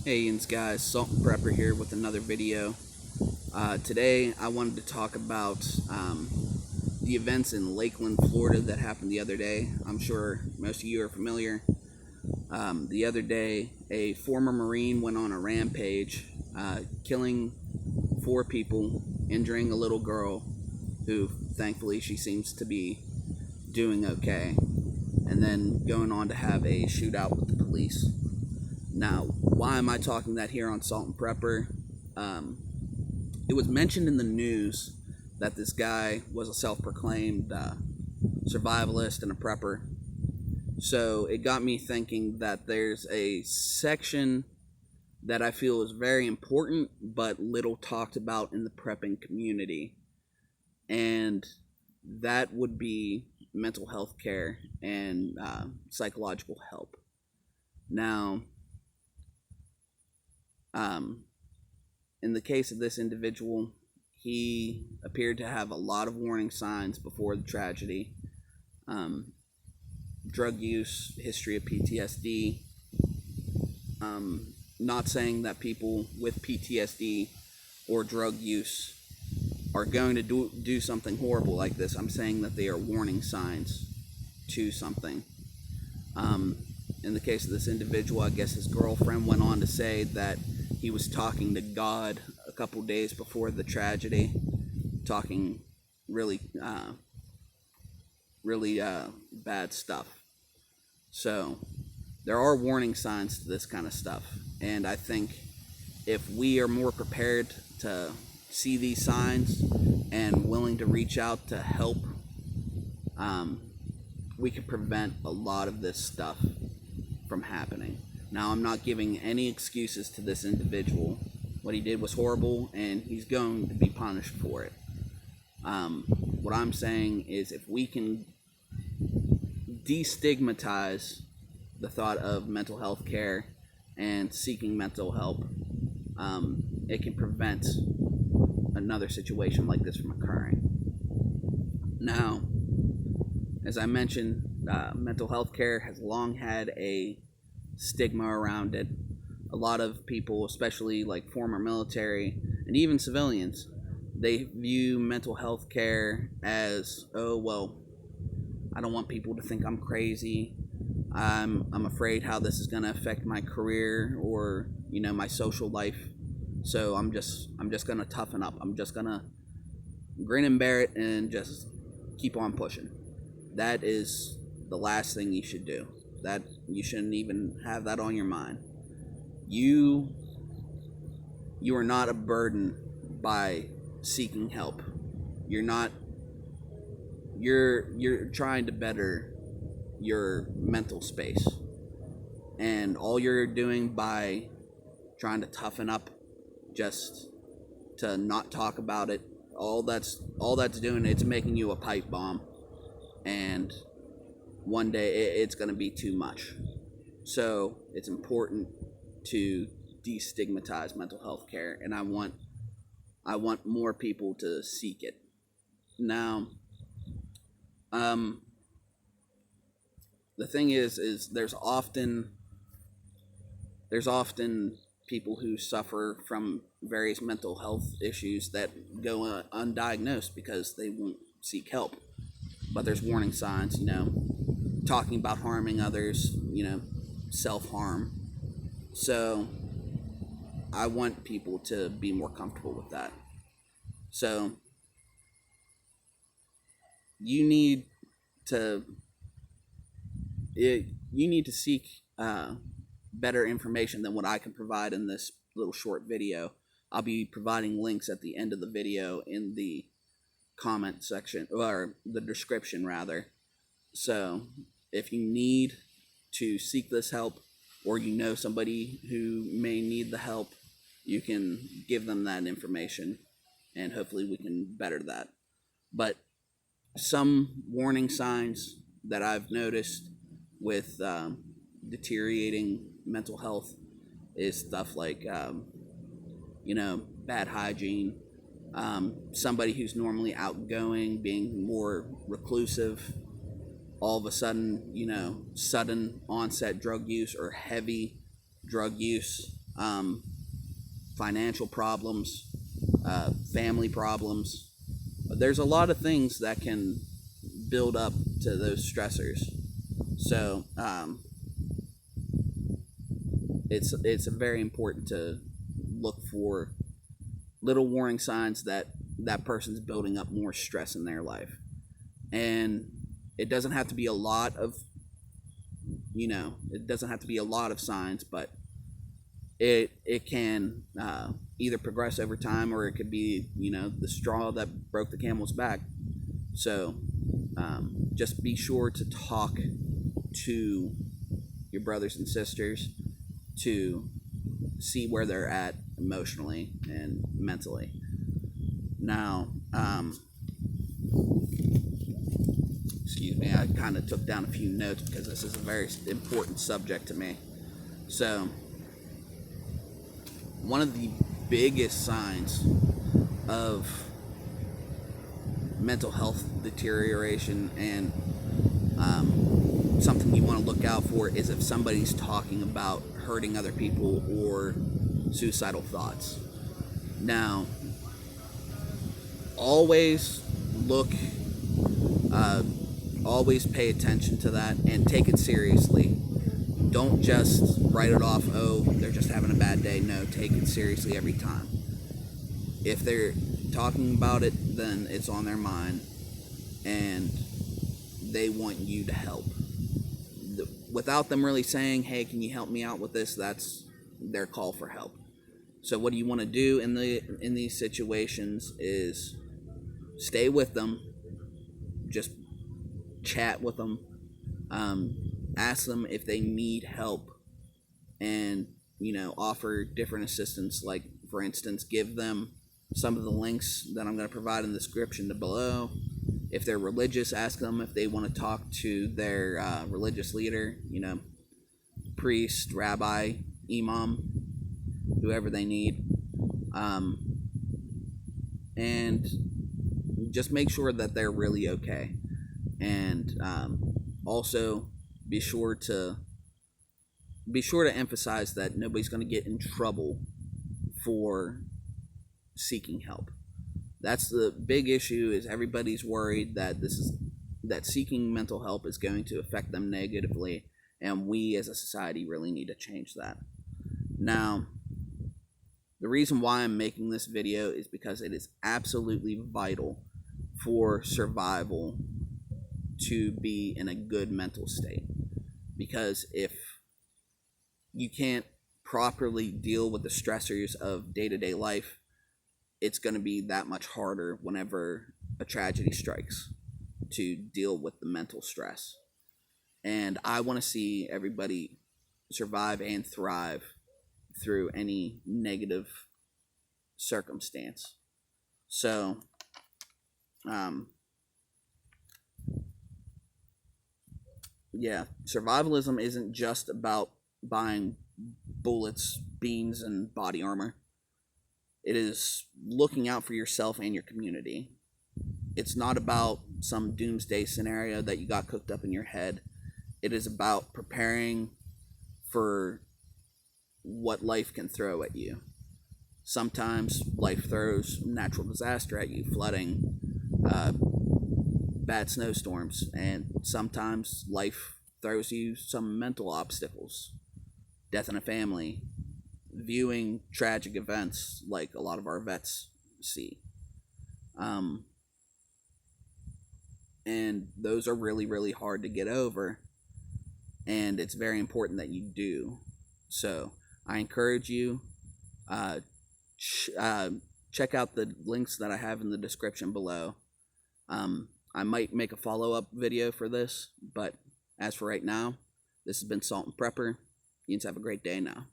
Hey guys, Salt and Prepper here with another video. Today I wanted to talk about the events in Lakeland, Florida that happened the other day. I'm sure most of you are familiar. The other day, a former Marine went on a rampage, killing 4 people, injuring a little girl who thankfully she seems to be doing okay, and then going on to have a shootout with the police. Now, why am I talking that here on Salt and Prepper? It was mentioned in the news that this guy was a self-proclaimed survivalist and a prepper. So it got me thinking that there's a section that I feel is very important but little talked about in the prepping community. And that would be mental health care and psychological help. Now, in the case of this individual, he appeared to have a lot of warning signs before the tragedy. Drug use, history of PTSD. Not saying that people with PTSD or drug use are going to do something horrible like this. I'm saying that they are warning signs to something. In the case of this individual, I guess his girlfriend went on to say that he was talking to God a couple days before the tragedy, talking really bad stuff. So there are warning signs to this kind of stuff, and I think if we are more prepared to see these signs and willing to reach out to help, we can prevent a lot of this stuff from happening. Now, I'm not giving any excuses to this individual. What he did was horrible, and he's going to be punished for it. What I'm saying is, if we can destigmatize the thought of mental health care and seeking mental help, it can prevent another situation like this from occurring. Now, as I mentioned, mental health care has long had a stigma around it. A lot of people, especially like former military and even civilians, they view mental health care as, oh, well, I don't want people to think I'm crazy. I'm afraid how this is going to affect my career or, my social life. So I'm just going to toughen up. I'm just going to grin and bear it and just keep on pushing. That is the last thing you should do. That you shouldn't even have that on your mind. You are not a burden by seeking help. You're trying to better your mental space, and all you're doing by trying to toughen up just to not talk about it, all that's doing, it's making you a pipe bomb, and one day it's going to be too much. So it's important to destigmatize mental health care, and I want more people to seek it. Now, the thing is there's often people who suffer from various mental health issues that go undiagnosed because they won't seek help. But there's warning signs, talking about harming others, self-harm. So I want people to be more comfortable with that. So you need to seek better information than what I can provide in this little short video. I'll be providing links at the end of the video in the comment section, or the description rather. So if you need to seek this help, or somebody who may need the help, you can give them that information, and hopefully we can better that. But some warning signs that I've noticed with deteriorating mental health is stuff like bad hygiene, somebody who's normally outgoing being more reclusive, all of a sudden, sudden onset drug use or heavy drug use, financial problems, family problems. There's a lot of things that can build up to those stressors. So it's very important to look for little warning signs that that person's building up more stress in their life. And it doesn't have to be a lot of, it doesn't have to be a lot of signs, but it can either progress over time, or it could be, the straw that broke the camel's back. So just be sure to talk to your brothers and sisters to see where they're at emotionally and mentally. Now, excuse me, I kind of took down a few notes because this is a very important subject to me. So, one of the biggest signs of mental health deterioration and something you want to look out for is if somebody's talking about hurting other people or suicidal thoughts. Now, always always pay attention to that and take it seriously. Don't just write it off, oh, they're just having a bad day. No, take it seriously every time. If they're talking about it, then it's on their mind and they want you to help. Without them really saying, hey, can you help me out with this? That's their call for help. So what do you want to do in these situations is stay with them, just chat with them, ask them if they need help, and offer different assistance. Like, for instance, give them some of the links that I'm going to provide in the description below. If they're religious, ask them if they want to talk to their religious leader, priest, rabbi, imam, whoever they need. And just make sure that they're really okay. And also be sure to emphasize that nobody's going to get in trouble for seeking help. That's the big issue, is everybody's worried that seeking mental help is going to affect them negatively, and we as a society really need to change that. Now, the reason why I'm making this video is because it is absolutely vital for survival to be in a good mental state. Because if you can't properly deal with the stressors of day-to-day life, it's going to be that much harder whenever a tragedy strikes to deal with the mental stress. And I want to see everybody survive and thrive through any negative circumstance. So, survivalism isn't just about buying bullets, beans, and body armor. It is looking out for yourself and your community. It's not about some doomsday scenario that you got cooked up in your head. It is about preparing for what life can throw at you. Sometimes life throws natural disaster at you, flooding, bad snowstorms, and sometimes life throws you some mental obstacles, death in a family, viewing tragic events like a lot of our vets see. And those are really, really hard to get over, and it's very important that you do. So I encourage you, check out the links that I have in the description below. I might make a follow-up video for this, but as for right now, this has been Salt and Prepper. You guys have a great day now.